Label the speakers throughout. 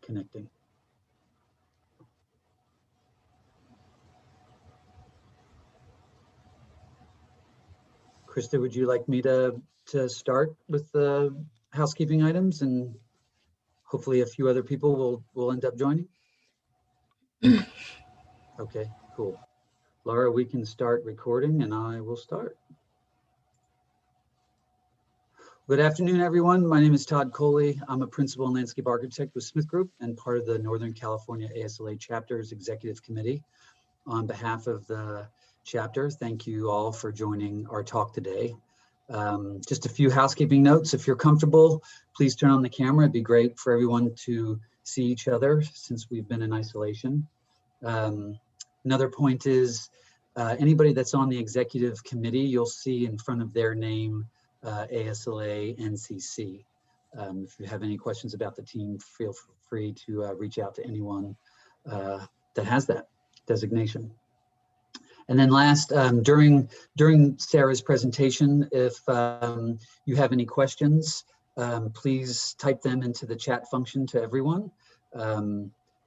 Speaker 1: connecting. Krista, would you like me to start with the housekeeping items, and hopefully a few other people will end up joining? Okay, cool. Laura, we can start recording and I will start. Good afternoon, everyone. My name is Todd Coley. I'm a principal and landscape architect with Smith Group and part of the Northern California ASLA Chapter's Executive Committee. On behalf of the chapter, thank you all for joining our talk today. Just a few housekeeping notes. If you're comfortable, please turn on the camera. It'd be great for everyone to see each other since we've been in isolation. Another point is anybody that's on the executive committee, you'll see in front of their name ASLA-NCC. If you have any questions about the team, feel free to reach out to anyone that has that designation. And then last, during Sarah's presentation, if you have any questions, please type them into the chat function to everyone.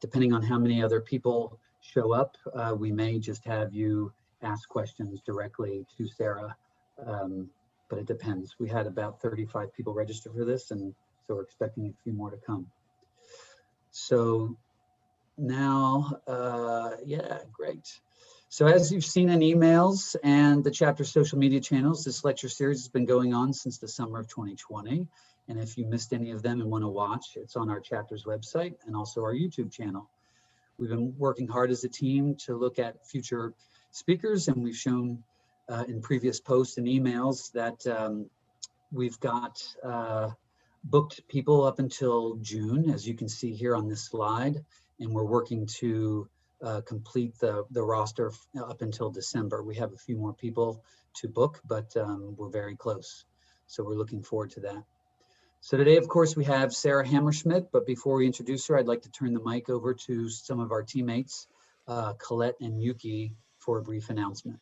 Speaker 1: Depending on how many other people show up, we may just have you ask questions directly to Sarah, but it depends. We had about 35 people register for this, and so we're expecting a few more to come. So now, yeah, great. So as you've seen in emails and the chapter social media channels, this lecture series has been going on since the summer of 2020. And if you missed any of them and want to watch, it's on our chapter's website and also our YouTube channel. We've been working hard as a team to look at future speakers, and we've shown in previous posts and emails that we've got booked people up until June, as you can see here on this slide, and we're working to complete the roster up until December. We have a few more people to book, but we're very close. So we're looking forward to that. So today, of course, we have Sara Hammerschmidt, but before we introduce her, I'd like to turn the mic over to some of our teammates, Colette and Yuki, for a brief announcement.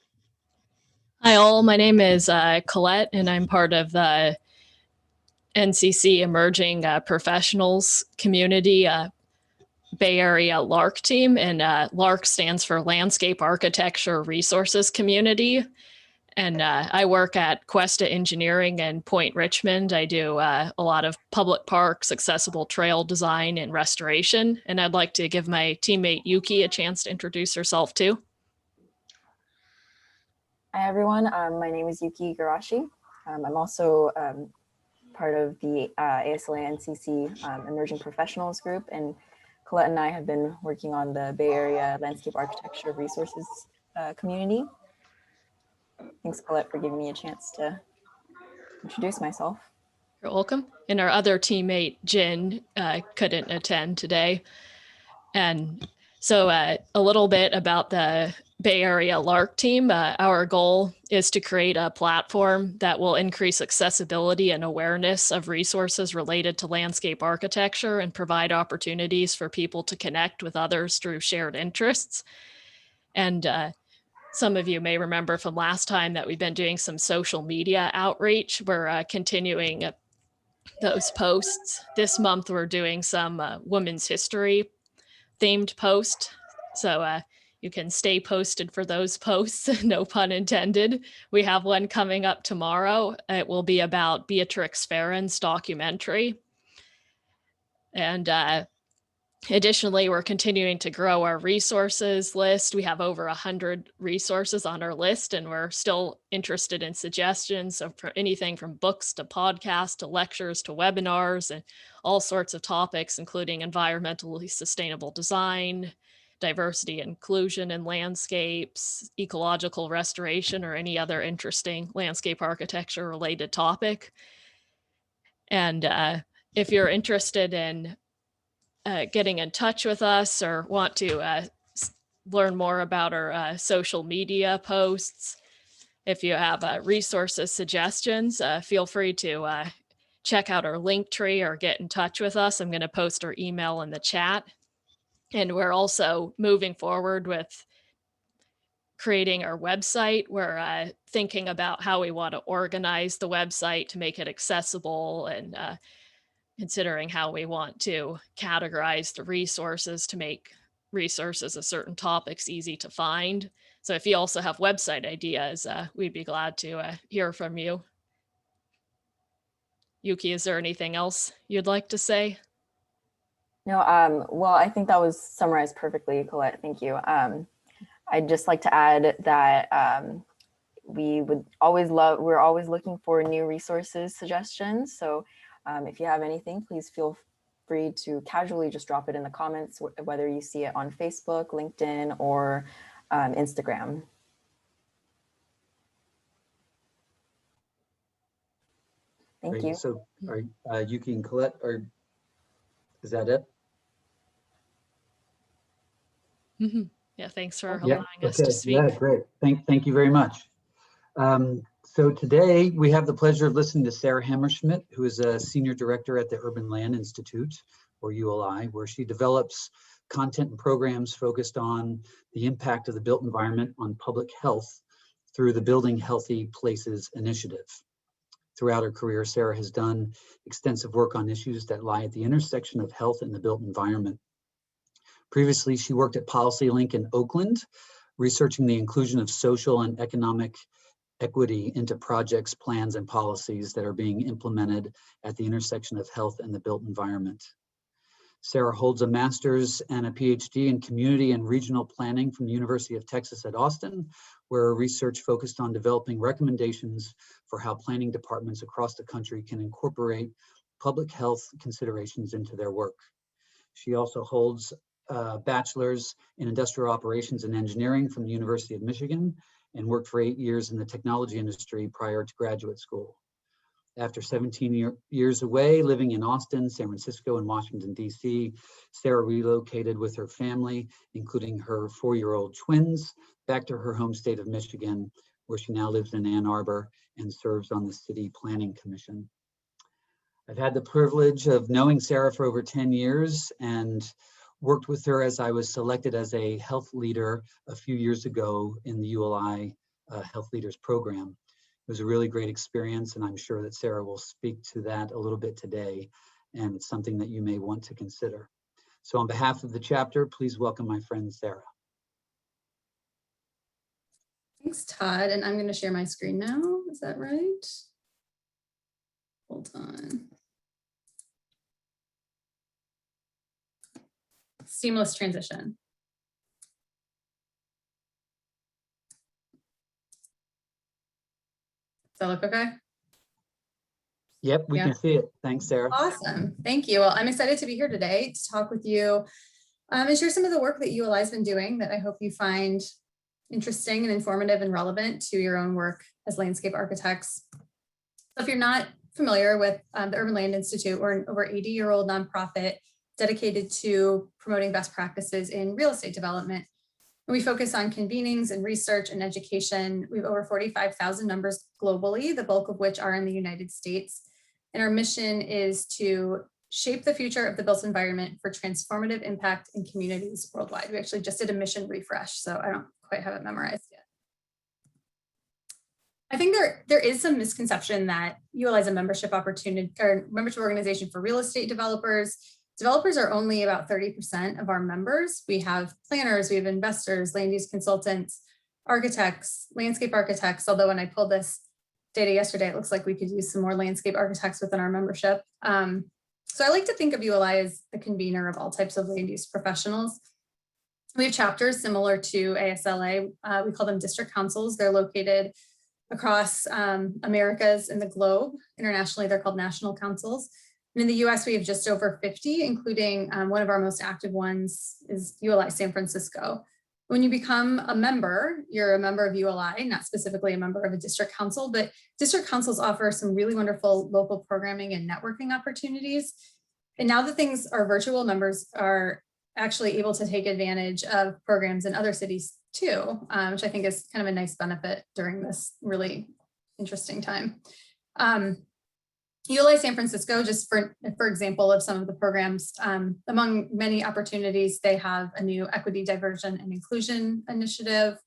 Speaker 2: Hi all, my name is Colette and I'm part of the NCC Emerging Professionals Community Bay Area LARC team, and LARC stands for Landscape Architecture Resources Community. And I work at Cuesta Engineering in Point Richmond. I do a lot of public parks, accessible trail design, and restoration. And I'd like to give my teammate Yuki a chance to introduce herself too.
Speaker 3: Hi everyone, my name is Yuki Garashi. I'm also part of the ASLA-NCC Emerging Professionals Group, and Colette and I have been working on the Bay Area Landscape Architecture Resources Community. Thanks, Colette, for giving me a chance to introduce myself.
Speaker 2: You're welcome. And our other teammate, Jin, couldn't attend today. And so a little bit about the Bay Area LARC team. Our goal is to create a platform that will increase accessibility and awareness of resources related to landscape architecture and provide opportunities for people to connect with others through shared interests. And some of you may remember from last time that we've been doing some social media outreach. We're continuing those posts. This month, we're doing some women's history themed post. So you can stay posted for those posts, no pun intended. We have one coming up tomorrow. It will be about Beatrix Farron's documentary. And additionally, we're continuing to grow our resources list. We have over 100 resources on our list, and we're still interested in suggestions. So for anything from books to podcasts to lectures to webinars and all sorts of topics, including environmentally sustainable design, diversity and inclusion in landscapes, ecological restoration, or any other interesting landscape architecture related topic. And if you're interested in getting in touch with us or want to learn more about our social media posts, if you have resources suggestions, feel free to check out our link tree or get in touch with us. I'm going to post our email in the chat. And we're also moving forward with creating our website. We're thinking about how we want to organize the website to make it accessible and considering how we want to categorize the resources to make resources of certain topics easy to find. So if you also have website ideas, we'd be glad to hear from you. Yuki, is there anything else you'd like to say?
Speaker 3: No, well, I think that was summarized perfectly, Colette. Thank you. I'd just like to add that we're always looking for new resources, suggestions. So if you have anything, please feel free to casually just drop it in the comments, whether you see it on Facebook, LinkedIn, or Instagram. Thank
Speaker 1: Great.
Speaker 3: you.
Speaker 1: So Yuki and Colette, is that it?
Speaker 2: Mm-hmm. Yeah, thanks for
Speaker 1: Yeah.
Speaker 2: allowing us to speak.
Speaker 1: Yeah, great. Thank you very much. So today we have the pleasure of listening to Sara Hammerschmidt, who is a senior director at the Urban Land Institute, or ULI, where she develops content and programs focused on the impact of the built environment on public health through the Building Healthy Places initiative. Throughout her career, Sara has done extensive work on issues that lie at the intersection of health and the built environment. Previously, she worked at Policy Link in Oakland, researching the inclusion of social and economic equity into projects, plans, and policies that are being implemented at the intersection of health and the built environment. Sara holds a master's and a PhD in community and regional planning from the University of Texas at Austin, where her research focused on developing recommendations for how planning departments across the country can incorporate public health considerations into their work. She also holds a bachelor's in industrial operations and engineering from the University of Michigan and worked for 8 years in the technology industry prior to graduate school. After 17 years away, living in Austin, San Francisco, and Washington, D.C., Sara relocated with her family, including her 4-year-old twins, back to her home state of Michigan, where she now lives in Ann Arbor and serves on the City Planning Commission. I've had the privilege of knowing Sara for over 10 years and worked with her as I was selected as a health leader a few years ago in the ULI Health Leaders Program. It was a really great experience, and I'm sure that Sara will speak to that a little bit today, and it's something that you may want to consider. So on behalf of the chapter, please welcome my friend, Sara.
Speaker 4: Thanks, Todd, and I'm going to share my screen now. Is that right? Hold on. Seamless transition. Does that look okay?
Speaker 1: Yep, we can see it. Thanks, Sara.
Speaker 4: Awesome. Thank you. Well, I'm excited to be here today to talk with you and share some of the work that ULI has been doing that I hope you find interesting and informative and relevant to your own work as landscape architects. So if you're not familiar with the Urban Land Institute, we're an over 80-year-old nonprofit dedicated to promoting best practices in real estate development. We focus on convenings and research and education. We have over 45,000 members globally, the bulk of which are in the United States. And our mission is to shape the future of the built environment for transformative impact in communities worldwide. We actually just did a mission refresh, so I don't quite have it memorized yet. I think there is some misconception that ULI is a membership opportunity or membership organization for real estate developers. Developers are only about 30% of our members. We have planners, we have investors, land use consultants, architects, landscape architects, although when I pulled this data yesterday, it looks like we could use some more landscape architects within our membership. So I like to think of ULI as the convener of all types of land use professionals. We have chapters similar to ASLA. We call them district councils. They're located across Americas and the globe. Internationally, they're called national councils. And in the US, we have just over 50, including one of our most active ones is ULI San Francisco. When you become a member, you're a member of ULI, not specifically a member of a district council, but district councils offer some really wonderful local programming and networking opportunities. And now that things are virtual, members are actually able to take advantage of programs in other cities too, which I think is kind of a nice benefit during this really interesting time. ULI San Francisco, just for example of some of the programs, among many opportunities, they have a new equity, diversion, and inclusion initiative,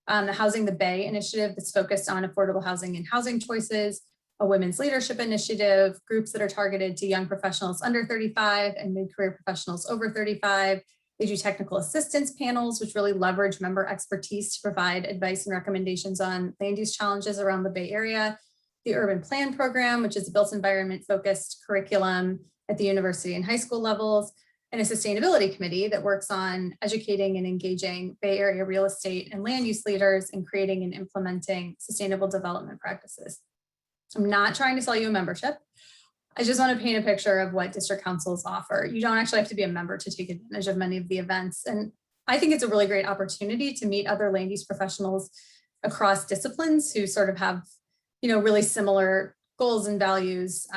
Speaker 4: the Housing the Bay initiative that's focused on affordable housing and housing choices, a women's leadership initiative, groups that are targeted to young professionals under 35 and mid-career professionals over 35. They do technical assistance panels, which really leverage member expertise to provide advice and recommendations on land use challenges around the Bay Area. The Urban Plan Program, which is a built environment focused curriculum at the university and high school levels, and a sustainability committee that works on educating and engaging Bay Area real estate and land use leaders in creating and implementing sustainable development practices. I'm not trying to sell you a membership. I just want to paint a picture of what district councils offer. You don't actually have to be a member to take advantage of many of the events. And I think it's a really great opportunity to meet other land use professionals across disciplines who sort of have, really similar goals and values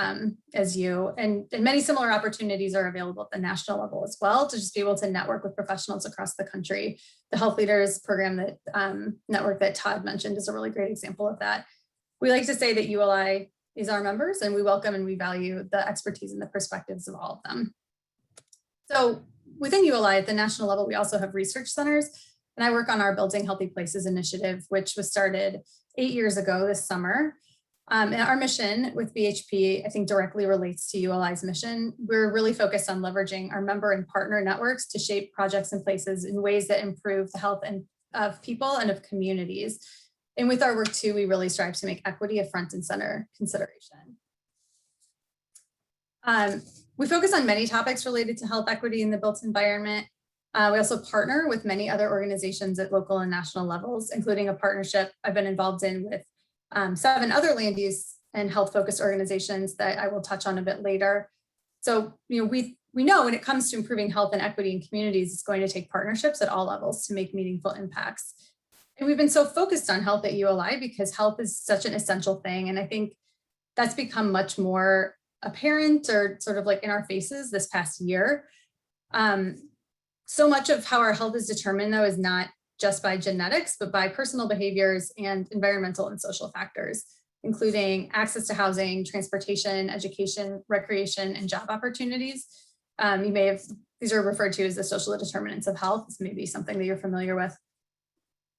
Speaker 4: as you. And many similar opportunities are available at the national level as well, to just be able to network with professionals across the country. The Health Leaders program that network that Todd mentioned is a really great example of that. We like to say that ULI is our members, and we welcome and we value the expertise and the perspectives of all of them. So within ULI at the national level, we also have research centers, and I work on our Building Healthy Places initiative, which was started 8 years ago this summer. And our mission with BHP, I think, directly relates to ULI's mission. We're really focused on leveraging our member and partner networks to shape projects and places in ways that improve the health of people and of communities. And with our work too, we really strive to make equity a front and center consideration. We focus on many topics related to health equity in the built environment. We also partner with many other organizations at local and national levels, including a partnership I've been involved in with 7 other land use and health focused organizations that I will touch on a bit later. So, we know when it comes to improving health and equity in communities, it's going to take partnerships at all levels to make meaningful impacts. And we've been so focused on health at ULI because health is such an essential thing. And I think that's become much more apparent or sort of like in our faces this past year. So much of how our health is determined, though, is not just by genetics, but by personal behaviors and environmental and social factors, including access to housing, transportation, education, recreation, and job opportunities. These are referred to as the social determinants of health. This may be something that you're familiar with.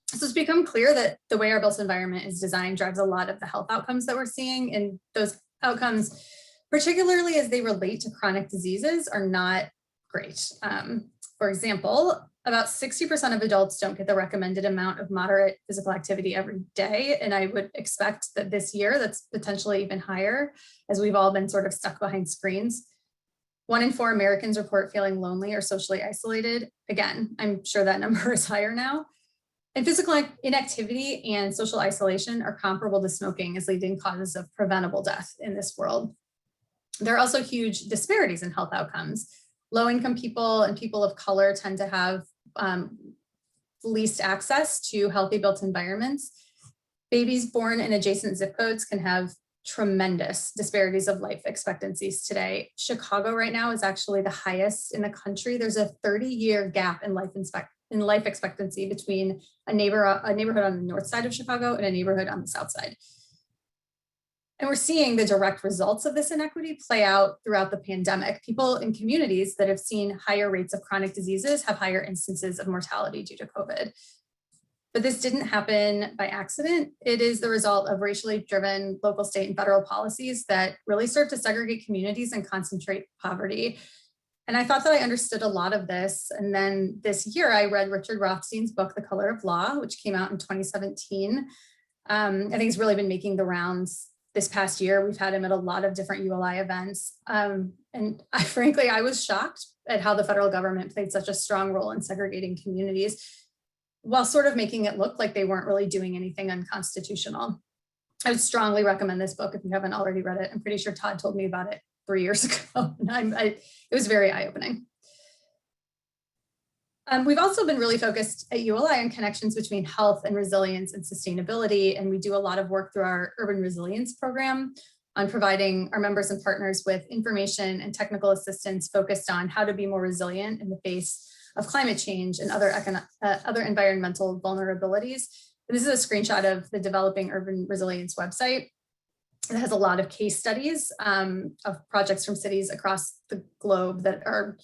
Speaker 4: So it's become clear that the way our built environment is designed drives a lot of the health outcomes that we're seeing, and those outcomes, particularly as they relate to chronic diseases, are not great. For example, about 60% of adults don't get the recommended amount of moderate physical activity every day. And I would expect that this year that's potentially even higher, as we've all been sort of stuck behind screens. 1 in 4 Americans report feeling lonely or socially isolated. Again, I'm sure that number is higher now. And physical inactivity and social isolation are comparable to smoking as leading causes of preventable death in this world. There are also huge disparities in health outcomes. Low-income people and people of color tend to have least access to healthy built environments. Babies born in adjacent zip codes can have tremendous disparities of life expectancies today. Chicago right now is actually the highest in the country. There's a 30-year gap in life expectancy between a neighborhood on the north side of Chicago and a neighborhood on the south side. And we're seeing the direct results of this inequity play out throughout the pandemic. People in communities that have seen higher rates of chronic diseases have higher instances of mortality due to COVID. But this didn't happen by accident. It is the result of racially driven local, state, and federal policies that really serve to segregate communities and concentrate poverty. And I thought that I understood a lot of this. And then this year I read Richard Rothstein's book, The Color of Law, which came out in 2017. I think it's really been making the rounds this past year. We've had him at a lot of different ULI events. Frankly, I was shocked at how the federal government played such a strong role in segregating communities while sort of making it look like they weren't really doing anything unconstitutional. I would strongly recommend this book if you haven't already read it. I'm pretty sure Todd told me about it 3 years ago. And it was very eye-opening. We've also been really focused at ULI on connections between health and resilience and sustainability. And we do a lot of work through our Urban Resilience program on providing our members and partners with information and technical assistance focused on how to be more resilient in the face of climate change and other environmental vulnerabilities. And this is a screenshot of the Developing Urban Resilience website. It has a lot of case studies of projects from cities across the globe that are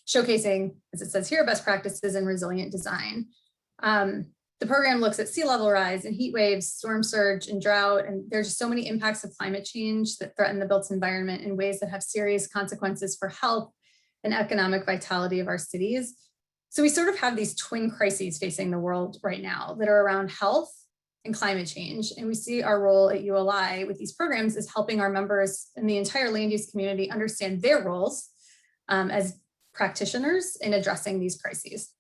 Speaker 4: showcasing, as it says here, best practices in resilient design. The program looks at sea level rise and heat waves, storm surge and drought, and there's just so many impacts of climate change that threaten the built environment in ways that have serious consequences for health and economic vitality of our cities. So we sort of have these twin crises facing the world right now that are around health and climate change. And we see our role at ULI with these programs is helping our members and the entire land use community understand their roles as practitioners in addressing these crises.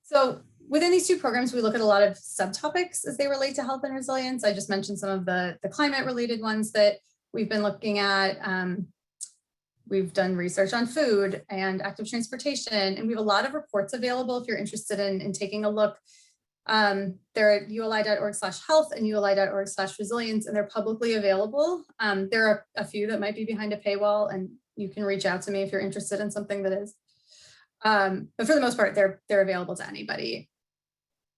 Speaker 4: So within these two programs, we look at a lot of subtopics as they relate to health and resilience. I just mentioned some of the climate related ones that we've been looking at. We've done research on food and active transportation, and we have a lot of reports available if you're interested in taking a look. They're at uli.org/health and uli.org/resilience, and they're publicly available. There are a few that might be behind a paywall, and you can reach out to me if you're interested in something that is. But for the most part, they're available to anybody.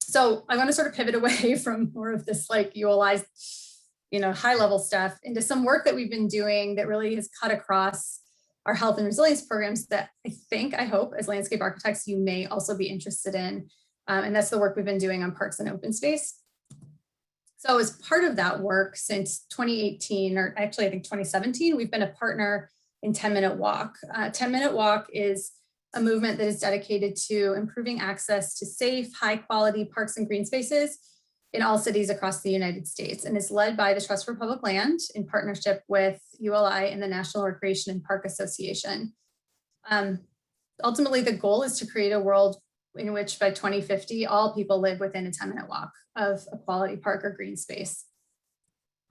Speaker 4: So I want to sort of pivot away from more of this like ULI, high level stuff into some work that we've been doing that really has cut across our health and resilience programs that I hope as landscape architects, you may also be interested in. And that's the work we've been doing on parks and open space. So as part of that work since 2018, or actually I think 2017, we've been a partner in 10-Minute Walk. 10-Minute Walk is a movement that is dedicated to improving access to safe, high quality parks and green spaces in all cities across the United States, and is led by the Trust for Public Land in partnership with ULI and the National Recreation and Park Association. Ultimately, the goal is to create a world in which by 2050, all people live within a 10-minute walk of a quality park or green space.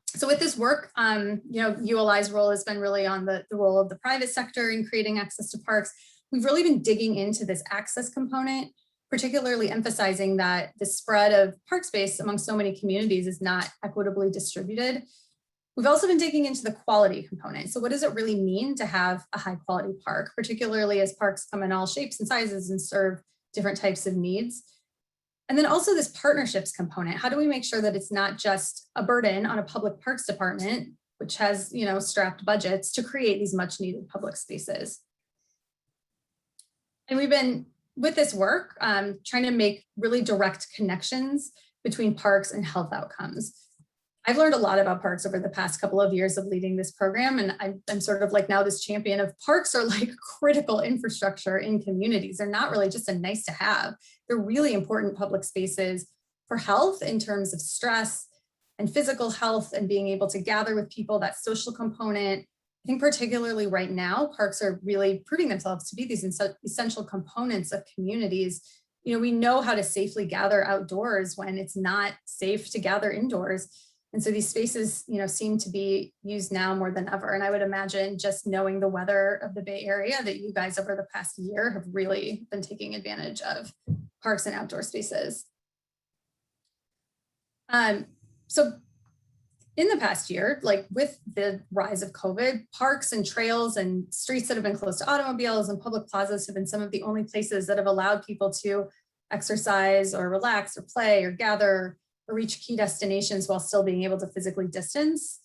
Speaker 4: So with this work, ULI's role has been really on the role of the private sector in creating access to parks. We've really been digging into this access component, particularly emphasizing that the spread of park space among so many communities is not equitably distributed. We've also been digging into the quality component. So what does it really mean to have a high quality park, particularly as parks come in all shapes and sizes and serve different types of needs? And then also this partnerships component. How do we make sure that it's not just a burden on a public parks department, which has strapped budgets to create these much needed public spaces? And we've been, with this work, trying to make really direct connections between parks and health outcomes. I've learned a lot about parks over the past couple of years of leading this program, and I'm sort of like now this champion of parks are like critical infrastructure in communities. They're not really just a nice to have. They're really important public spaces for health in terms of stress and physical health and being able to gather with people, that social component. I think particularly right now, parks are really proving themselves to be these essential components of communities. We know how to safely gather outdoors when it's not safe to gather indoors. And so these spaces, seem to be used now more than ever. And I would imagine just knowing the weather of the Bay Area that you guys over the past year have really been taking advantage of parks and outdoor spaces. So in the past year, like with the rise of COVID, parks and trails and streets that have been closed to automobiles and public plazas have been some of the only places that have allowed people to exercise or relax or play or gather or reach key destinations while still being able to physically distance.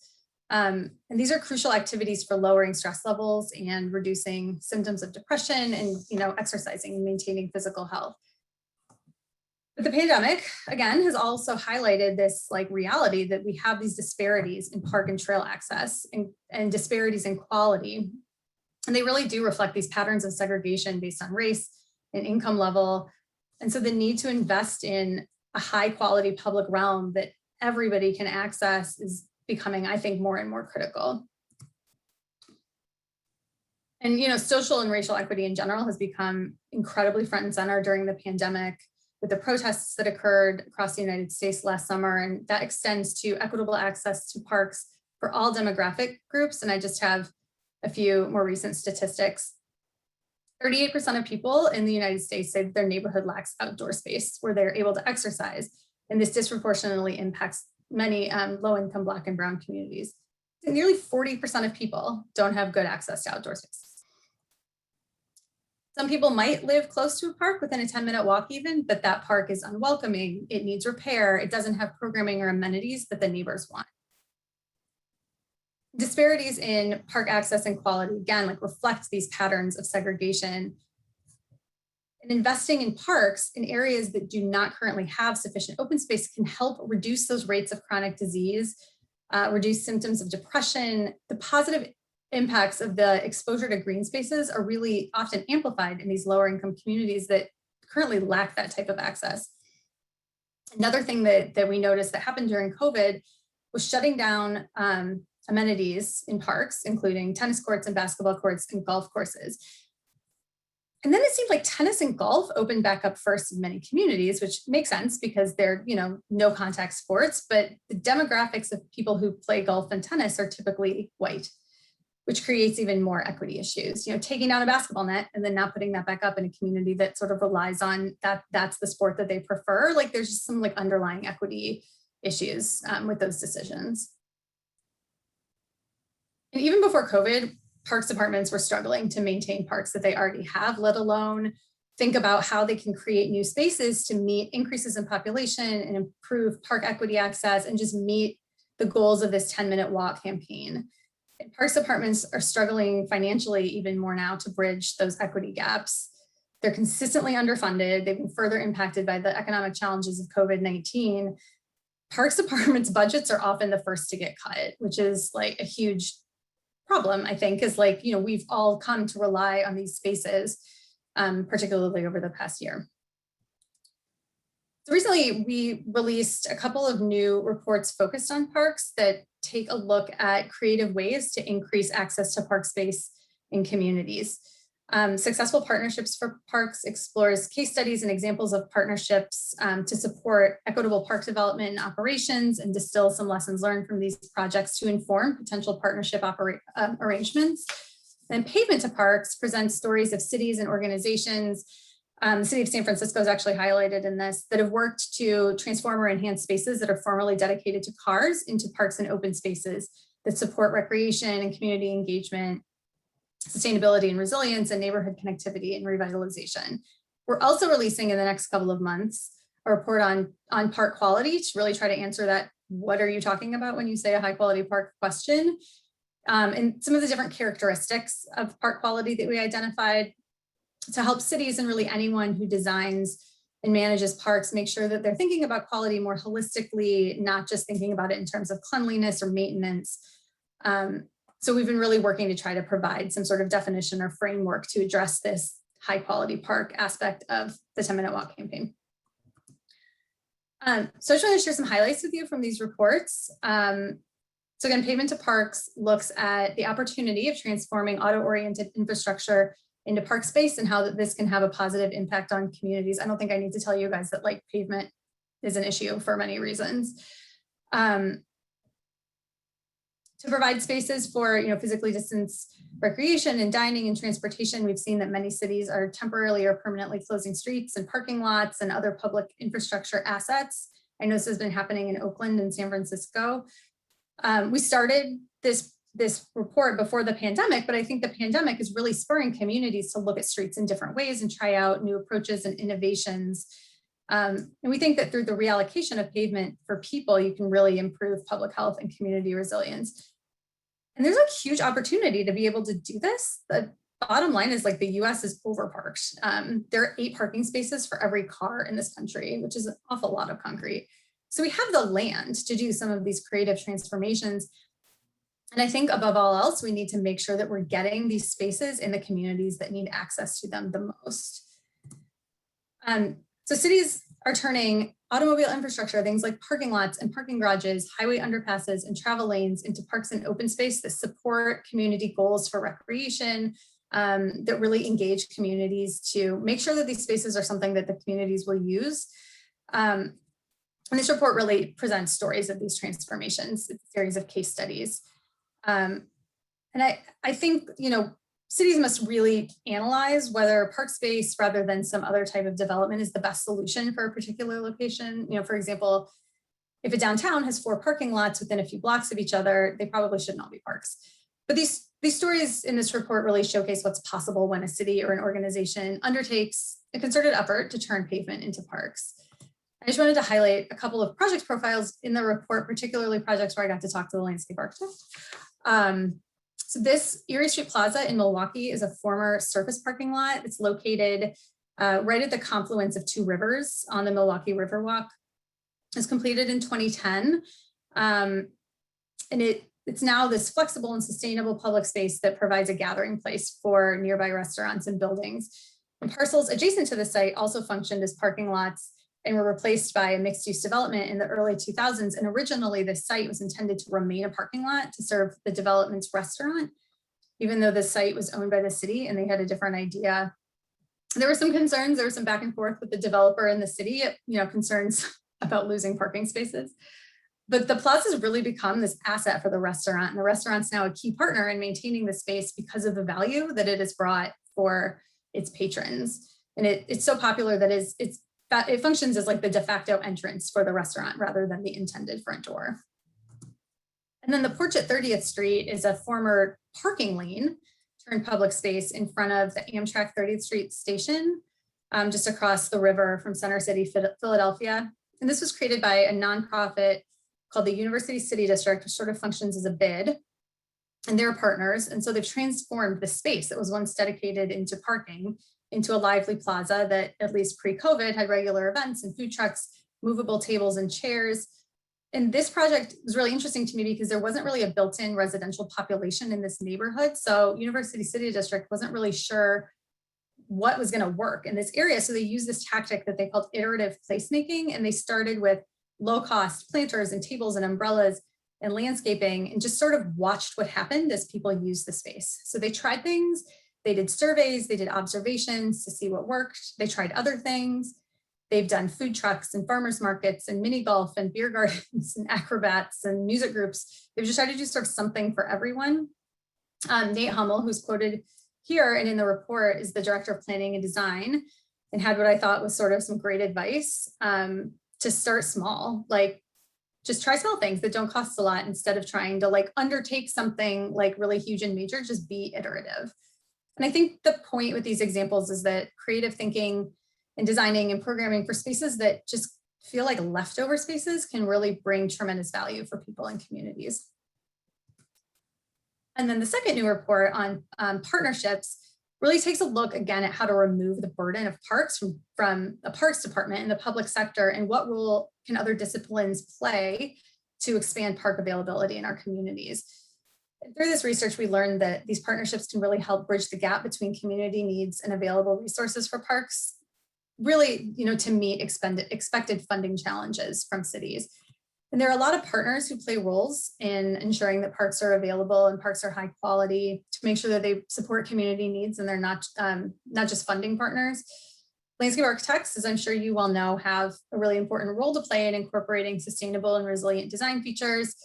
Speaker 4: And these are crucial activities for lowering stress levels and reducing symptoms of depression and exercising and maintaining physical health. But the pandemic, again, has also highlighted this reality that we have these disparities in park and trail access and disparities in quality. And they really do reflect these patterns of segregation based on race and income level. And so the need to invest in a high quality public realm that everybody can access is becoming, I think, more and more critical. And social and racial equity in general has become incredibly front and center during the pandemic, with the protests that occurred across the United States last summer, and that extends to equitable access to parks for all demographic groups. And I just have a few more recent statistics. 38% of people in the United States say that their neighborhood lacks outdoor space where they're able to exercise, and this disproportionately impacts many low-income Black and Brown communities. And nearly 40% of people don't have good access to outdoor space. Some people might live close to a park within a 10-minute walk even, but that park is unwelcoming, it needs repair, it doesn't have programming or amenities that the neighbors want. Disparities in park access and quality, again, reflect these patterns of segregation. And investing in parks in areas that do not currently have sufficient open space can help reduce those rates of chronic disease, reduce symptoms of depression. The positive impacts of the exposure to green spaces are really often amplified in these lower income communities that currently lack that type of access. Another thing that we noticed that happened during COVID was shutting down amenities in parks, including tennis courts and basketball courts and golf courses. And then it seemed like tennis and golf opened back up first in many communities, which makes sense because they're, no contact sports, but the demographics of people who play golf and tennis are typically white, which creates even more equity issues. Taking down a basketball net and then not putting that back up in a community that sort of relies on that's the sport that they prefer. Like there's just some underlying equity issues with those decisions. And even before COVID, parks departments were struggling to maintain parks that they already have, let alone think about how they can create new spaces to meet increases in population and improve park equity access and just meet the goals of this 10-minute walk campaign. And parks departments are struggling financially even more now to bridge those equity gaps. They're consistently underfunded. They've been further impacted by the economic challenges of COVID-19. Parks departments' budgets are often the first to get cut, which is like a huge problem, I think, is we've all come to rely on these spaces, particularly over the past year. So recently, we released a couple of new reports focused on parks that take a look at creative ways to increase access to park space in communities. Successful Partnerships for Parks explores case studies and examples of partnerships to support equitable park development and operations and distill some lessons learned from these projects to inform potential partnership arrangements. Then Pavement to Parks presents stories of cities and organizations. The city of San Francisco is actually highlighted in this, that have worked to transform or enhance spaces that are formerly dedicated to cars into parks and open spaces that support recreation and community engagement, sustainability and resilience, and neighborhood connectivity and revitalization. We're also releasing in the next couple of months a report on park quality to really try to answer that, what are you talking about when you say a high quality park question? And some of the different characteristics of park quality that we identified to help cities and really anyone who designs and manages parks make sure that they're thinking about quality more holistically, not just thinking about it in terms of cleanliness or maintenance. So we've been really working to try to provide some sort of definition or framework to address this high quality park aspect of the 10-minute walk campaign. So I just want to share some highlights with you from these reports. So again, Pavement to Parks looks at the opportunity of transforming auto-oriented infrastructure into park space and how this can have a positive impact on communities. I don't think I need to tell you guys that pavement is an issue for many reasons. To provide spaces for physically distanced recreation and dining and transportation, we've seen that many cities are temporarily or permanently closing streets and parking lots and other public infrastructure assets. I know this has been happening in Oakland and San Francisco. We started this report before the pandemic, but I think the pandemic is really spurring communities to look at streets in different ways and try out new approaches and innovations. And we think that through the reallocation of pavement for people, you can really improve public health and community resilience. And there's a huge opportunity to be able to do this. The bottom line is the US is overparked. There are 8 parking spaces for every car in this country, which is an awful lot of concrete. So we have the land to do some of these creative transformations. And I think above all else, we need to make sure that we're getting these spaces in the communities that need access to them the most. So cities are turning automobile infrastructure, things like parking lots and parking garages, highway underpasses, and travel lanes into parks and open space that support community goals for recreation, that really engage communities to make sure that these spaces are something that the communities will use. And this report really presents stories of these transformations, it's a series of case studies. And I think, cities must really analyze whether park space rather than some other type of development is the best solution for a particular location. For example, if a downtown has 4 parking lots within a few blocks of each other, they probably shouldn't all be parks. But these stories in this report really showcase what's possible when a city or an organization undertakes a concerted effort to turn pavement into parks. I just wanted to highlight a couple of project profiles in the report, particularly projects where I got to talk to the landscape architect. So this Erie Street Plaza in Milwaukee is a former surface parking lot. It's located right at the confluence of two rivers on the Milwaukee Riverwalk. It was completed in 2010. And it's now this flexible and sustainable public space that provides a gathering place for nearby restaurants and buildings. And parcels adjacent to the site also functioned as parking lots and were replaced by a mixed-use development in the early 2000s. And originally, the site was intended to remain a parking lot to serve the development's restaurant, even though the site was owned by the city and they had a different idea. There were some concerns. There was some back and forth with the developer and the city, concerns about losing parking spaces. But the plaza has really become this asset for the restaurant, and the restaurant's now a key partner in maintaining the space because of the value that it has brought for its patrons. And it's so popular that it functions as like the de facto entrance for the restaurant rather than the intended front door. And then the porch at 30th Street is a former parking lane turned public space in front of the Amtrak 30th Street station, just across the river from Center City, Philadelphia. And this was created by a nonprofit called the University City District, which sort of functions as a bid, and they're partners. And so they've transformed the space that was once dedicated into parking into a lively plaza that, at least pre-COVID, had regular events and food trucks, movable tables and chairs. And this project was really interesting to me because there wasn't really a built-in residential population in this neighborhood. So University City District wasn't really sure what was going to work in this area. So they used this tactic that they called iterative placemaking. And they started with low-cost planters and tables and umbrellas and landscaping and just sort of watched what happened as people used the space. So they tried things, they did surveys, they did observations to see what worked. They tried other things. They've done food trucks and farmers markets and mini golf and beer gardens and acrobats and music groups. They've just tried to do sort of something for everyone. Nate Hummel, who's quoted here and in the report, is the director of planning and design, and had what I thought was sort of some great advice to start small, like just try small things that don't cost a lot instead of trying to like undertake something like really huge and major. Just be iterative. And I think the point with these examples is that creative thinking and designing and programming for spaces that just feel like leftover spaces can really bring tremendous value for people and communities. And then the second new report on partnerships really takes a look again at how to remove the burden of parks from the parks department and the public sector, and what role can other disciplines play to expand park availability in our communities. And through this research, we learned that these partnerships can really help bridge the gap between community needs and available resources for parks, really, to meet expected funding challenges from cities. And there are a lot of partners who play roles in ensuring that parks are available and parks are high quality, to make sure that they support community needs and they're not just funding partners. Landscape architects, as I'm sure you well know, have a really important role to play in incorporating sustainable and resilient design features.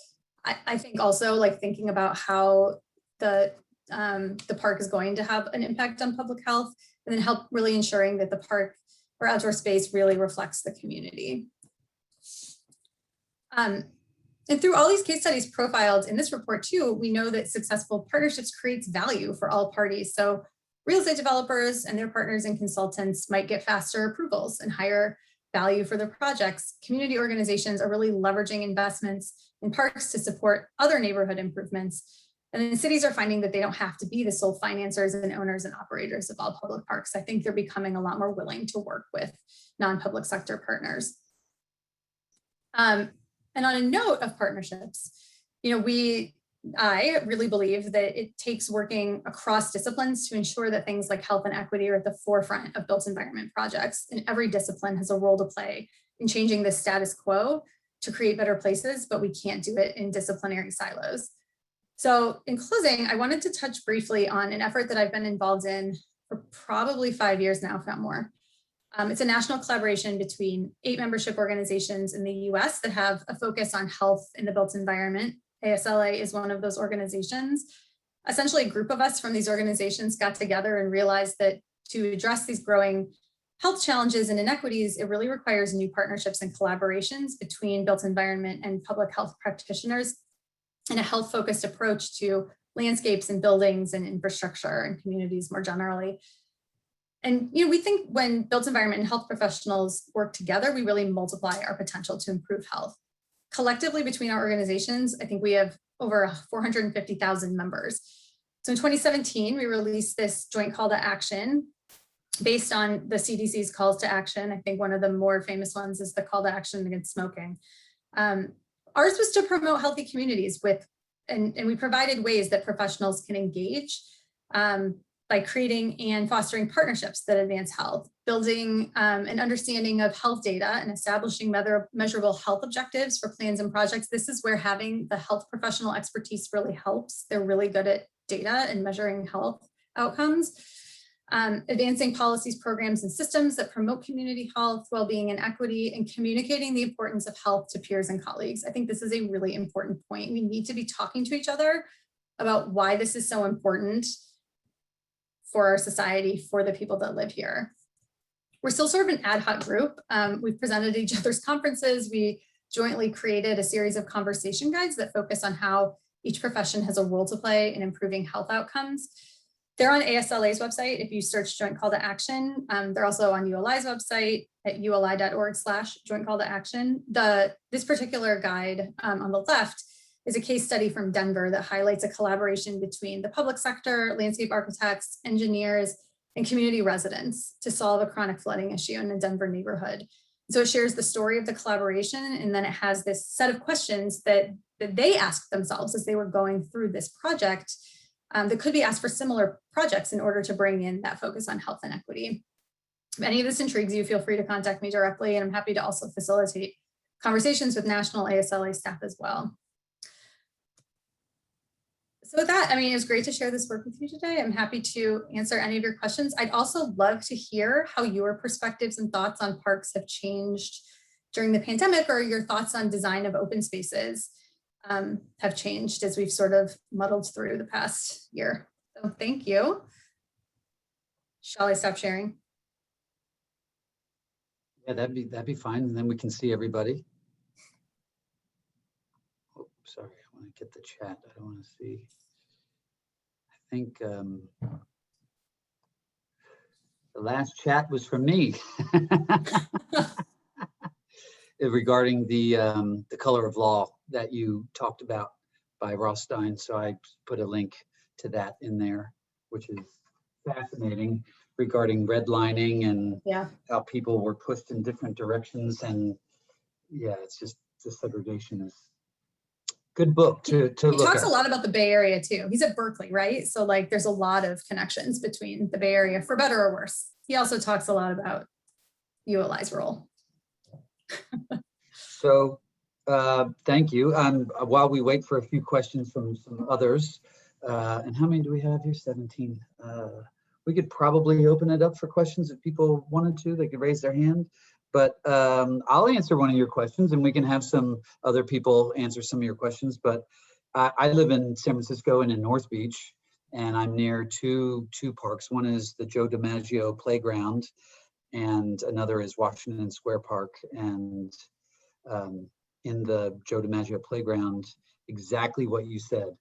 Speaker 4: I think also like thinking about how the park is going to have an impact on public health, and then help really ensuring that the park or outdoor space really reflects the community. And through all these case studies profiled in this report too, we know that successful partnerships creates value for all parties. So real estate developers and their partners and consultants might get faster approvals and higher value for their projects. Community organizations are really leveraging investments in parks to support other neighborhood improvements. And then cities are finding that they don't have to be the sole financiers and owners and operators of all public parks. I think they're becoming a lot more willing to work with non-public sector partners. And on a note of partnerships, I really believe that it takes working across disciplines to ensure that things like health and equity are at the forefront of built environment projects. And every discipline has a role to play in changing the status quo to create better places, but we can't do it in disciplinary silos. So in closing, I wanted to touch briefly on an effort that I've been involved in for probably 5 years now, if not more. It's a national collaboration between 8 membership organizations in the US that have a focus on health in the built environment. ASLA is one of those organizations. Essentially, a group of us from these organizations got together and realized that to address these growing health challenges and inequities, it really requires new partnerships and collaborations between built environment and public health practitioners, and a health-focused approach to landscapes and buildings and infrastructure and communities more generally. And we think when built environment and health professionals work together, we really multiply our potential to improve health. Collectively between our organizations, I think we have over 450,000 members. So in 2017, we released this joint call to action based on the CDC's calls to action. I think one of the more famous ones is the call to action against smoking. Ours was to promote healthy communities and we provided ways that professionals can engage by creating and fostering partnerships that advance health, building an understanding of health data and establishing measurable health objectives for plans and projects. This is where having the health professional expertise really helps. They're really good at data and measuring health outcomes. Advancing policies, programs, and systems that promote community health, well-being, and equity, and communicating the importance of health to peers and colleagues. I think this is a really important point. We need to be talking to each other about why this is so important for our society, for the people that live here. We're still sort of an ad hoc group. We've presented at each other's conferences. We jointly created a series of conversation guides that focus on how each profession has a role to play in improving health outcomes. They're on ASLA's website. If you search Joint Call to Action, they're also on ULI's website at uli.org/joint call to action. This particular guide on the left is a case study from Denver that highlights a collaboration between the public sector, landscape architects, engineers, and community residents to solve a chronic flooding issue in a Denver neighborhood. So it shares the story of the collaboration, and then it has this set of questions that they asked themselves as they were going through this project that could be asked for similar projects in order to bring in that focus on health and equity. If any of this intrigues you, feel free to contact me directly, and I'm happy to also facilitate conversations with national ASLA staff as well. So with that, I mean, it was great to share this work with you today. I'm happy to answer any of your questions. I'd also love to hear how your perspectives and thoughts on parks have changed during the pandemic, or your thoughts on design of open spaces have changed as we've sort of muddled through the past year. So thank you. Shall I stop sharing?
Speaker 1: Yeah, that'd be fine. And then we can see everybody. Oh, sorry, I want to get the chat. I don't want to see. I think the last chat was from me regarding the color of law that you talked about by Rothstein. So I put a link to that in there, which is fascinating, regarding redlining and how people were pushed in different directions. And yeah, it's just the segregation is good book to look at. He
Speaker 4: talks a lot about the Bay Area too. He's at Berkeley, right? So like there's a lot of connections between the Bay Area, for better or worse. He also talks a lot about ULI's role.
Speaker 1: So thank you. While we wait for a few questions from some others, and how many do we have here? 17. We could probably open it up for questions if people wanted to. They could raise their hand. But I'll answer one of your questions, and we can have some other people answer some of your questions. But I live in San Francisco and in North Beach, and I'm near two parks. One is the Joe DiMaggio Playground, and another is Washington Square Park. And in the Joe DiMaggio Playground, exactly what you said.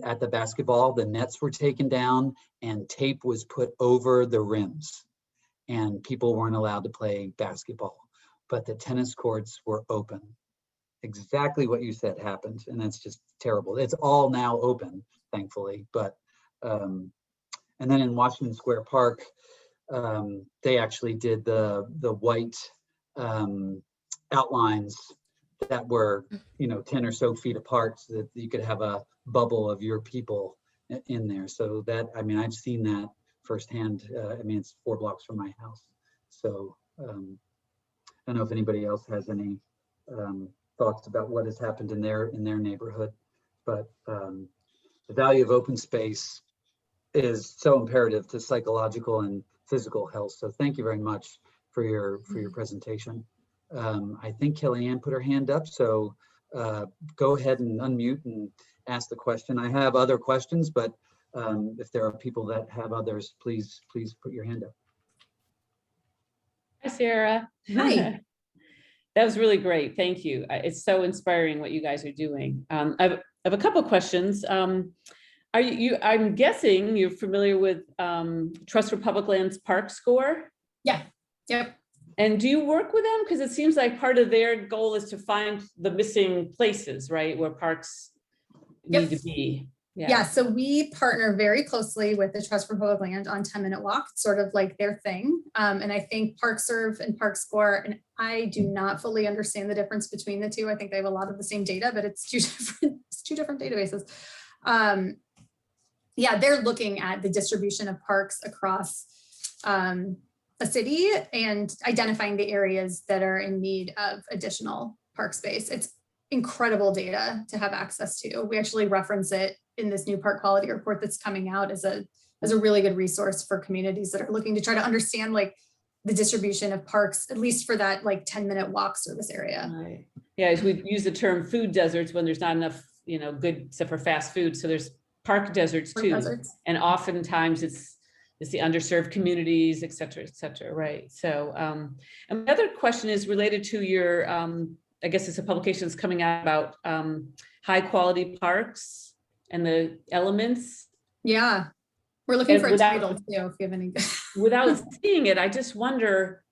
Speaker 1: At the basketball, the nets were taken down and tape was put over the rims, and people weren't allowed to play basketball, but the tennis courts were open. Exactly what you said happened, and that's just terrible. It's all now open, thankfully. But and then in Washington Square Park, they actually did the white outlines that were 10 or so feet apart, so that you could have a bubble of your people in there. So that, I mean, I've seen that firsthand. I mean, it's 4 blocks from my house. So I don't know if anybody else has any thoughts about what has happened in their neighborhood, but the value of open space is so imperative to psychological and physical health. So thank you very much for your presentation. I think Kellyanne put her hand up, so go ahead and unmute and ask the question. I have other questions, but if there are people that have others, please put your hand up.
Speaker 5: Hi, Sarah.
Speaker 4: Hi.
Speaker 5: That was really great. Thank you. It's so inspiring what you guys are doing. I have a couple of questions. I'm guessing you're familiar with Trust for Public Lands Park Score?
Speaker 4: Yeah. Yep.
Speaker 5: And do you work with them? Because it seems like part of their goal is to find the missing places, right, where parks need to be.
Speaker 4: Yeah, so we partner very closely with the Trust for Public Land on 10-minute walk, sort of like their thing. And I think ParkServe and ParkScore, and I do not fully understand the difference between the two. I think they have a lot of the same data, but it's two different databases. Yeah, they're looking at the distribution of parks across a city and identifying the areas that are in need of additional park space. It's incredible data to have access to. We actually reference it in this new park quality report that's coming out as a really good resource for communities that are looking to try to understand like the distribution of parks, at least for that like 10-minute walk service area.
Speaker 5: Right. Yeah, as we use the term food deserts when there's not enough, good except for fast food. So there's park deserts too. And oftentimes it's the underserved communities, et cetera, right? So, and the other question is related to your, I guess it's a publication that's coming out about high quality parks and the elements.
Speaker 4: Yeah, we're looking for a title too, if you have any.
Speaker 5: Without seeing it, I just wonder,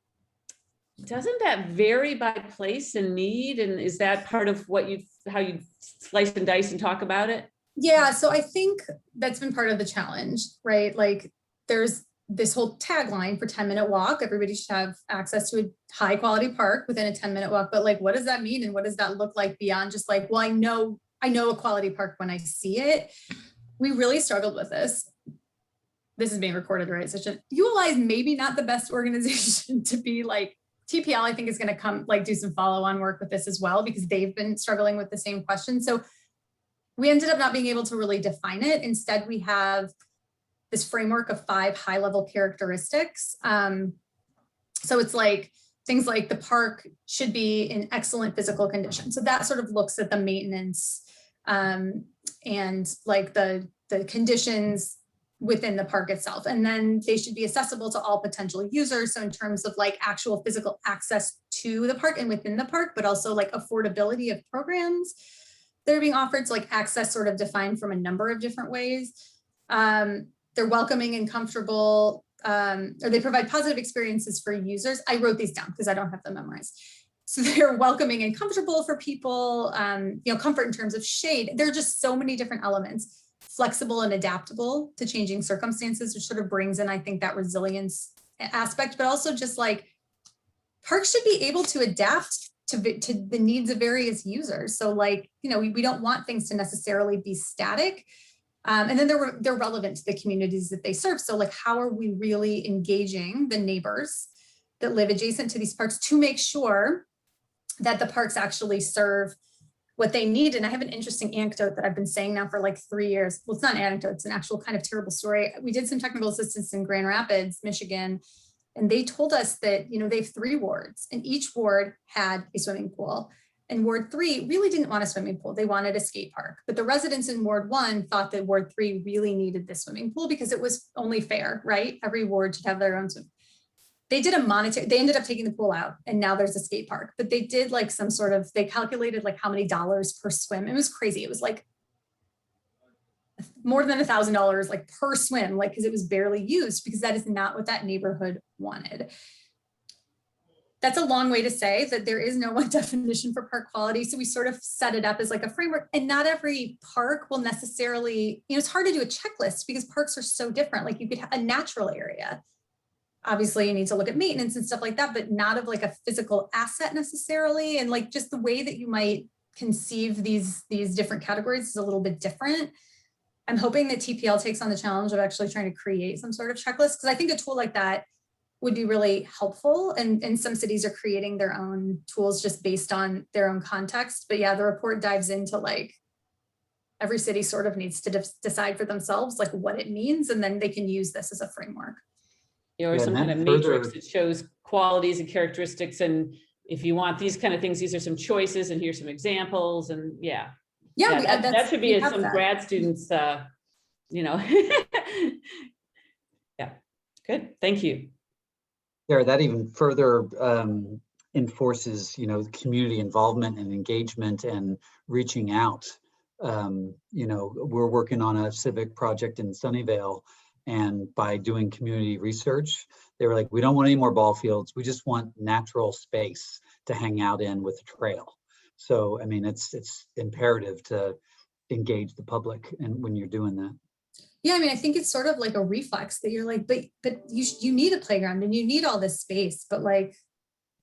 Speaker 5: doesn't that vary by place and need? And is that part of what how you slice and dice and talk about it?
Speaker 4: Yeah, so I think that's been part of the challenge, right? Like there's this whole tagline for 10-minute walk. Everybody should have access to a high quality park within a 10-minute walk. But like, what does that mean? And what does that look like beyond just like, well, I know a quality park when I see it. We really struggled with this. This is being recorded, right? ULI is maybe not the best organization to be like, TPL I think is going to come like do some follow-on work with this as well, because they've been struggling with the same question. So we ended up not being able to really define it. Instead, we have this framework of 5 high-level characteristics. So it's like things like the park should be in excellent physical condition. So that sort of looks at the maintenance and like the conditions within the park itself. And then they should be accessible to all potential users. So in terms of like actual physical access to the park and within the park, but also like affordability of programs that are being offered. So like access sort of defined from a number of different ways. They're welcoming and comfortable, or they provide positive experiences for users. I wrote these down because I don't have them memorized. So they're welcoming and comfortable for people, comfort in terms of shade. There are just so many different elements, flexible and adaptable to changing circumstances, which sort of brings in, I think, that resilience aspect, but also just like parks should be able to adapt to the needs of various users. So like, we don't want things to necessarily be static. And then they're relevant to the communities that they serve. So like, how are we really engaging the neighbors that live adjacent to these parks to make sure that the parks actually serve what they need? And I have an interesting anecdote that I've been saying now for like 3 years. Well, it's not an anecdote, it's an actual kind of terrible story. We did some technical assistance in Grand Rapids, Michigan, and they told us that, they have 3 wards and each ward had a swimming pool. And Ward 3 really didn't want a swimming pool. They wanted a skate park. But the residents in Ward 1 thought that Ward 3 really needed this swimming pool because it was only fair, right? Every ward should have their own swim. They ended up taking the pool out and now there's a skate park. But they did like they calculated like how many dollars per swim. It was crazy. It was like more than $1,000 like per swim, like, because it was barely used, because that is not what that neighborhood wanted. That's a long way to say that there is no one definition for park quality. So we sort of set it up as like a framework, and not every park will necessarily, it's hard to do a checklist because parks are so different. Like you could have a natural area. Obviously you need to look at maintenance and stuff like that, but not of like a physical asset necessarily. And like just the way that you might conceive these different categories is a little bit different. I'm hoping that TPL takes on the challenge of actually trying to create some sort of checklist, because I think a tool like that would be really helpful. And some cities are creating their own tools just based on their own context. But yeah, the report dives into like every city sort of needs to decide for themselves like what it means, and then they can use this as a framework.
Speaker 5: Or some kind of matrix that shows qualities and characteristics. And if you want these kind of things, these are some choices and here's some examples. And that should be some grad students, Yeah, good, thank you.
Speaker 1: Yeah, that even further enforces, community involvement and engagement and reaching out. We're working on a civic project in Sunnyvale, and by doing community research, they were like, we don't want any more ball fields. We just want natural space to hang out in with a trail. So, I mean, it's imperative to engage the public and when you're doing that.
Speaker 4: Yeah, I mean, I think it's sort of like a reflex that you're like, but you need a playground and you need all this space, but like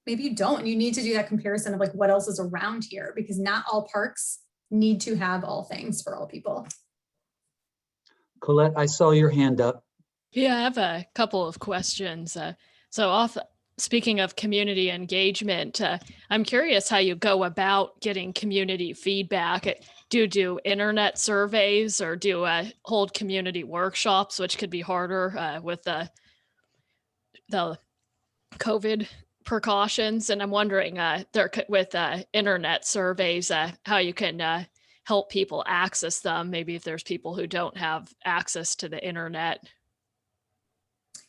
Speaker 4: maybe you don't. You need to do that comparison of like what else is around here, because not all parks need to have all things for all people.
Speaker 1: Colette, I saw your hand up.
Speaker 2: Yeah, I have a couple of questions. Speaking of community engagement, I'm curious how you go about getting community feedback. Do you do internet surveys or do hold community workshops, which could be harder with the COVID precautions? And I'm wondering with internet surveys, how you can help people access them, maybe if there's people who don't have access to the internet.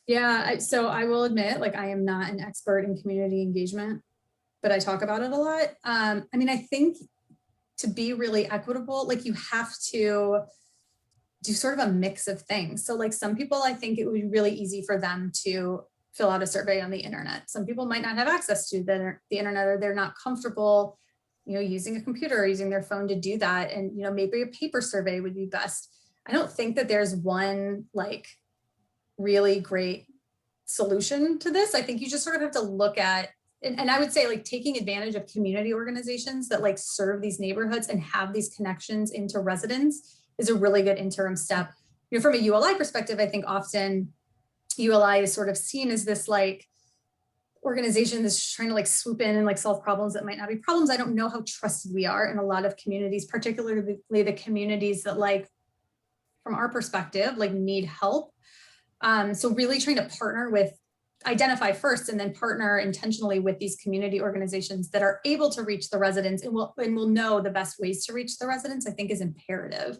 Speaker 4: Yeah, so I will admit, like, I am not an expert in community engagement, but I talk about it a lot. I mean, I think to be really equitable, like you have to do sort of a mix of things. So like some people, I think it would be really easy for them to fill out a survey on the internet. Some people might not have access to the internet, or they're not comfortable, using a computer or using their phone to do that. And, maybe a paper survey would be best. I don't think that there's one like really great solution to this. I think you just sort of have to look at, and I would say like taking advantage of community organizations that like serve these neighborhoods and have these connections into residents is a really good interim step. From a ULI perspective, I think often ULI is sort of seen as this like organization that's trying to like swoop in and like solve problems that might not be problems. I don't know how trusted we are in a lot of communities, particularly the communities that like, from our perspective, like need help. So really trying to identify first and then partner intentionally with these community organizations that are able to reach the residents and will know the best ways to reach the residents, I think is imperative.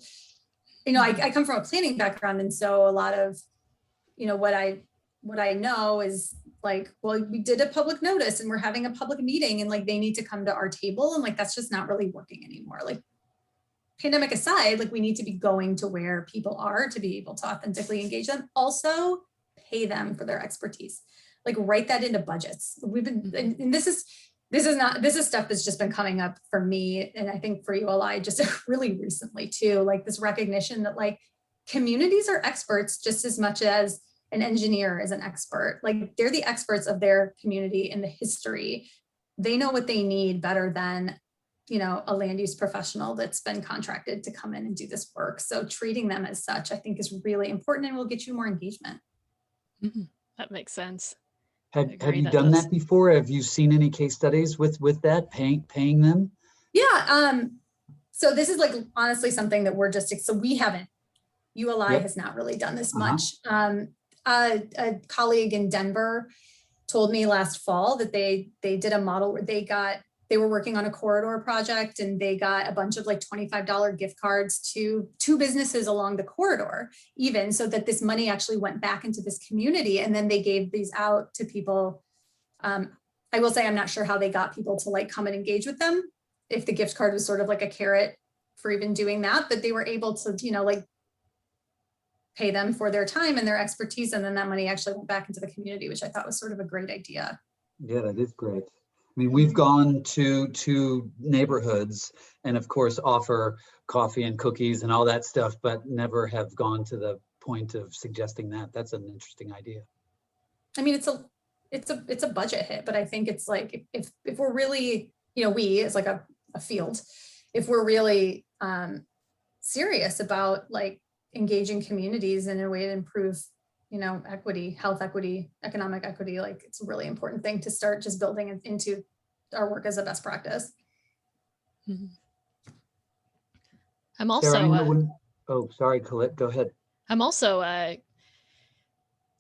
Speaker 4: I come from a planning background. And so a lot of, what I know is like, well, we did a public notice and we're having a public meeting and like, they need to come to our table. And like, that's just not really working anymore. Like, pandemic aside, like we need to be going to where people are to be able to authentically engage them. Also pay them for their expertise, like write that into budgets. We've been, and this is stuff that's just been coming up for me. And I think for ULI just really recently too, like this recognition that like communities are experts just as much as an engineer is an expert. Like they're the experts of their community and the history. They know what they need better than a land use professional that's been contracted to come in and do this work. So treating them as such, I think is really important and will get you more engagement.
Speaker 2: Mm-hmm. That makes sense.
Speaker 1: Have you done that before? Have you seen any case studies with that, paying them?
Speaker 4: Yeah. So this is like honestly something that we haven't, ULI has not really done this much. A colleague in Denver told me last fall that they did a model where they were working on a corridor project and they got a bunch of like $25 gift cards to two businesses along the corridor, even so that this money actually went back into this community. And then they gave these out to people. I will say, I'm not sure how they got people to like come and engage with them. If the gift card was sort of like a carrot for even doing that, but they were able to, like pay them for their time and their expertise. And then that money actually went back into the community, which I thought was sort of a great idea.
Speaker 1: Yeah, that is great. I mean, we've gone to neighborhoods and of course offer coffee and cookies and all that stuff, but never have gone to the point of suggesting that. That's an interesting idea.
Speaker 4: I mean, it's a budget hit, but I think it's like, if we're really, we as like a field, if we're really serious about like engaging communities in a way to improve equity, health equity, economic equity, like it's a really important thing to start just building it into our work as a best practice.
Speaker 2: Mm-hmm. I'm also,
Speaker 1: Sarah, sorry, Colette, go ahead.
Speaker 2: I'm also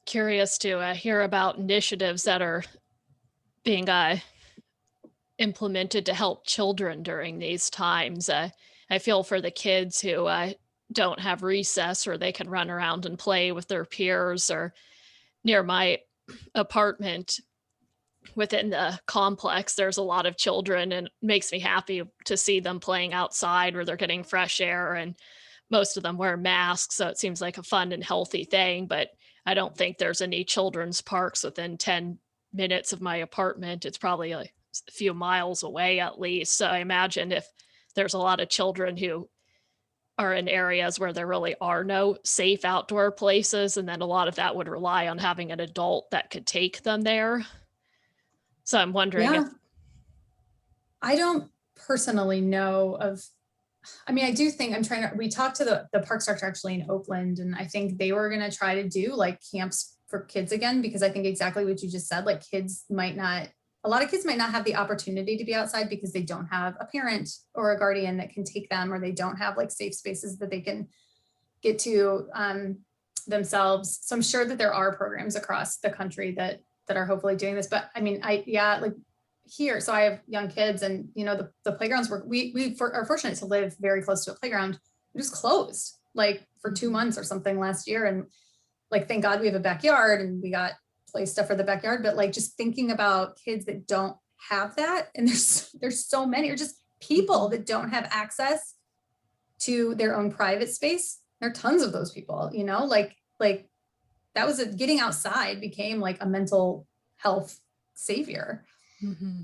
Speaker 2: curious to hear about initiatives that are being implemented to help children during these times. I feel for the kids who don't have recess or they can run around and play with their peers, or near my apartment within the complex, there's a lot of children, and it makes me happy to see them playing outside where they're getting fresh air, and most of them wear masks. So it seems like a fun and healthy thing, but I don't think there's any children's parks within 10 minutes of my apartment. It's probably a few miles away at least. So I imagine if there's a lot of children who are in areas where there really are no safe outdoor places. And then a lot of that would rely on having an adult that could take them there. So I'm wondering if.
Speaker 4: I don't personally know of, I mean, I do think we talked to the parks director actually in Oakland, and I think they were going to try to do like camps for kids again, because I think exactly what you just said, like a lot of kids might not have the opportunity to be outside because they don't have a parent or a guardian that can take them, or they don't have like safe spaces that they can get to themselves. So I'm sure that there are programs across the country that are hopefully doing this. But I mean, like here, so I have young kids, and you know, the playgrounds we are fortunate to live very close to a playground. It was closed like for 2 months or something last year. And like, thank God we have a backyard and we got play stuff for the backyard, but like just thinking about kids that don't have that, and there's so many, or just people that don't have access to their own private space. There are tons of those people, you know, like that was getting outside became like a mental health savior.
Speaker 2: Mm-hmm.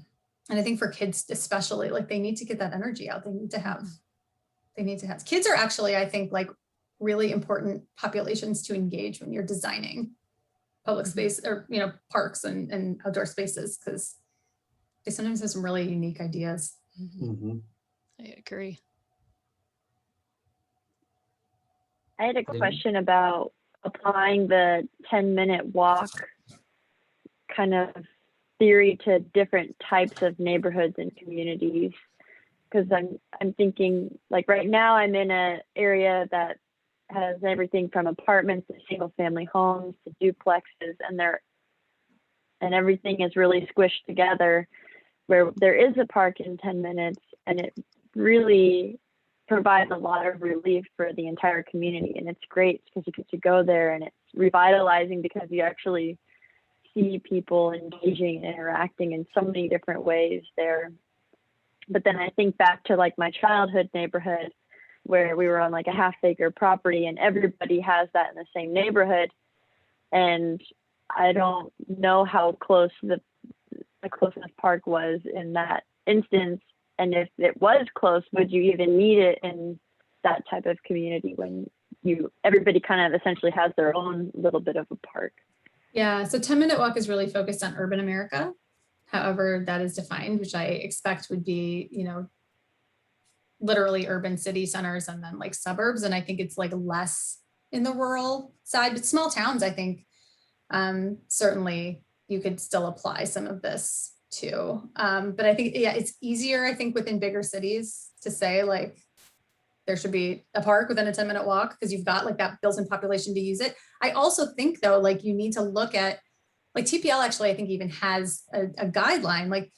Speaker 4: And I think for kids especially, like they need to get that energy out. They need to have kids are actually, I think, like really important populations to engage when you're designing public space, or, you know, parks and outdoor spaces, because they sometimes have some really unique ideas.
Speaker 1: Mm-hmm.
Speaker 2: I agree.
Speaker 6: I had a question about applying the 10-minute walk kind of theory to different types of neighborhoods and communities, because I'm thinking, like right now I'm in an area that has everything from apartments to single family homes to duplexes, and everything is really squished together, where there is a park in 10 minutes, and it really provides a lot of relief for the entire community. And it's great because you get to go there, and it's revitalizing because you actually see people engaging and interacting in so many different ways there. But then I think back to like my childhood neighborhood, where we were on like a half-acre property, and everybody has that in the same neighborhood. And I don't know how close the closest park was in that instance. And if it was close, would you even need it in that type of community when everybody kind of essentially has their own little bit of a park?
Speaker 4: Yeah, so 10-minute walk is really focused on urban America, however that is defined, which I expect would be, you know, literally urban city centers and then like suburbs. And I think it's like less in the rural side, but small towns, I think certainly you could still apply some of this to. But I think, yeah, it's easier, I think, within bigger cities to say like there should be a park within a 10-minute walk because you've got like that built-in population to use it. I also think though, like you need to look at, like TPL actually, I think even has a guideline, like,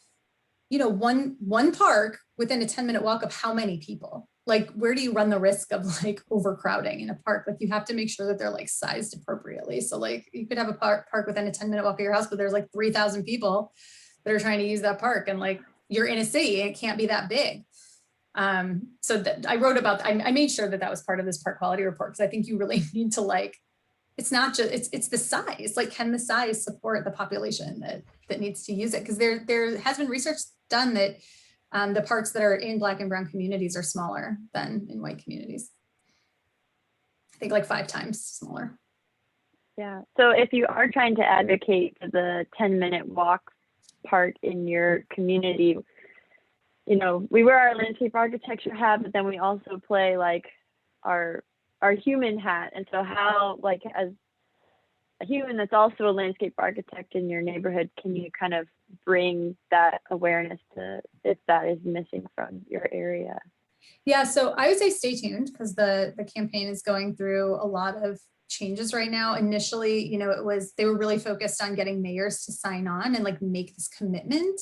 Speaker 4: you know, one park within a 10-minute walk of how many people? Like, where do you run the risk of like overcrowding in a park? Like you have to make sure that they're like sized appropriately. So like you could have a park within a 10-minute walk of your house, but there's like 3,000 people that are trying to use that park, and like you're in a city and it can't be that big. So that I wrote about, I made sure that was part of this park quality report, because I think you really need to like, it's not just, it's the size, like can the size support the population that needs to use it? Because there has been research done that the parks that are in Black and brown communities are smaller than in white communities. I think like 5 times smaller.
Speaker 6: Yeah, so if you are trying to advocate for the 10-minute walk part in your community, you know, we wear our landscape architecture hat, but then we also play like our human hat. And so how, like, as a human that's also a landscape architect in your neighborhood, can you kind of bring that awareness to if that is missing from your area?
Speaker 4: Yeah, so I would say stay tuned, because the campaign is going through a lot of changes right now. Initially, you know, they were really focused on getting mayors to sign on and like make this commitment.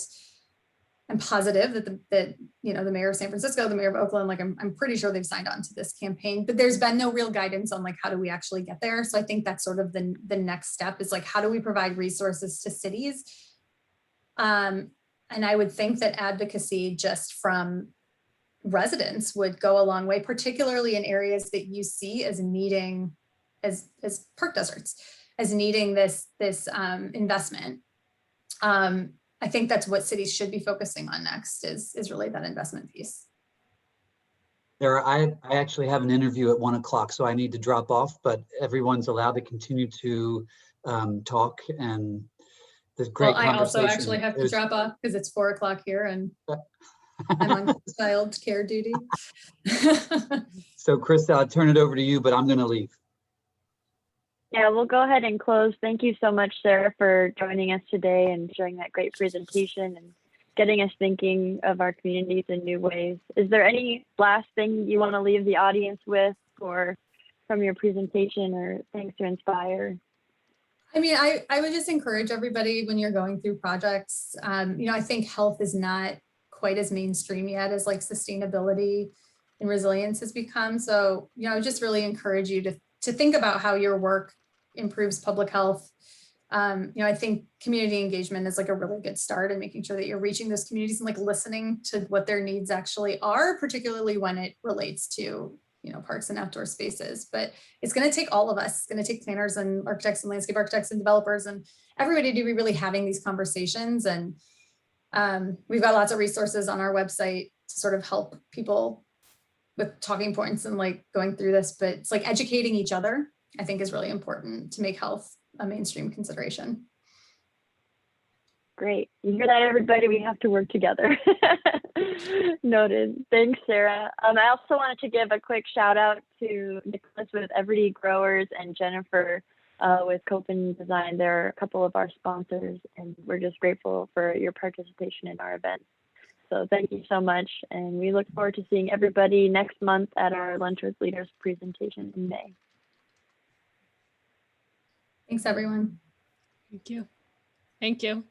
Speaker 4: I'm positive that you know, the mayor of San Francisco, the mayor of Oakland, like I'm pretty sure they've signed on to this campaign, but there's been no real guidance on like how do we actually get there. So I think that's sort of the next step, is like how do we provide resources to cities? And I would think that advocacy just from residents would go a long way, particularly in areas that you see as needing, as park deserts, as needing this investment. I think that's what cities should be focusing on next, is really that investment piece.
Speaker 1: I actually have an interview at 1 o'clock, so I need to drop off, but everyone's allowed to continue to talk, and there's great
Speaker 4: Well, I also
Speaker 1: conversation.
Speaker 4: actually have to drop off because it's 4 o'clock here and I'm on child care duty.
Speaker 1: So Krista, I'll turn it over to you, but I'm going to leave.
Speaker 6: Yeah, we'll go ahead and close. Thank you so much, Sarah, for joining us today and sharing that great presentation and getting us thinking of our communities in new ways. Is there any last thing you want to leave the audience with, or from your presentation, or things to inspire?
Speaker 4: I mean, I would just encourage everybody when you're going through projects, I think health is not quite as mainstream yet as like sustainability and resilience has become. So, I just really encourage you to think about how your work improves public health. I think community engagement is like a really good start in making sure that you're reaching those communities and like listening to what their needs actually are, particularly when it relates to, parks and outdoor spaces. But it's going to take all of us. It's going to take planners and architects and landscape architects and developers and everybody to be really having these conversations. And we've got lots of resources on our website to sort of help people with talking points and like going through this, but it's like educating each other, I think, is really important to make health a mainstream consideration.
Speaker 6: Great. You hear that, everybody? We have to work together. Noted. Thanks, Sarah. I also wanted to give a quick shout out to Nicholas with Everyday Growers and Jennifer with Copen Design. They're a couple of our sponsors, and we're just grateful for your participation in our event. So thank you so much. And we look forward to seeing everybody next month at our Lunch with Leaders presentation in May.
Speaker 4: Thanks, everyone.
Speaker 2: Thank you. Thank you.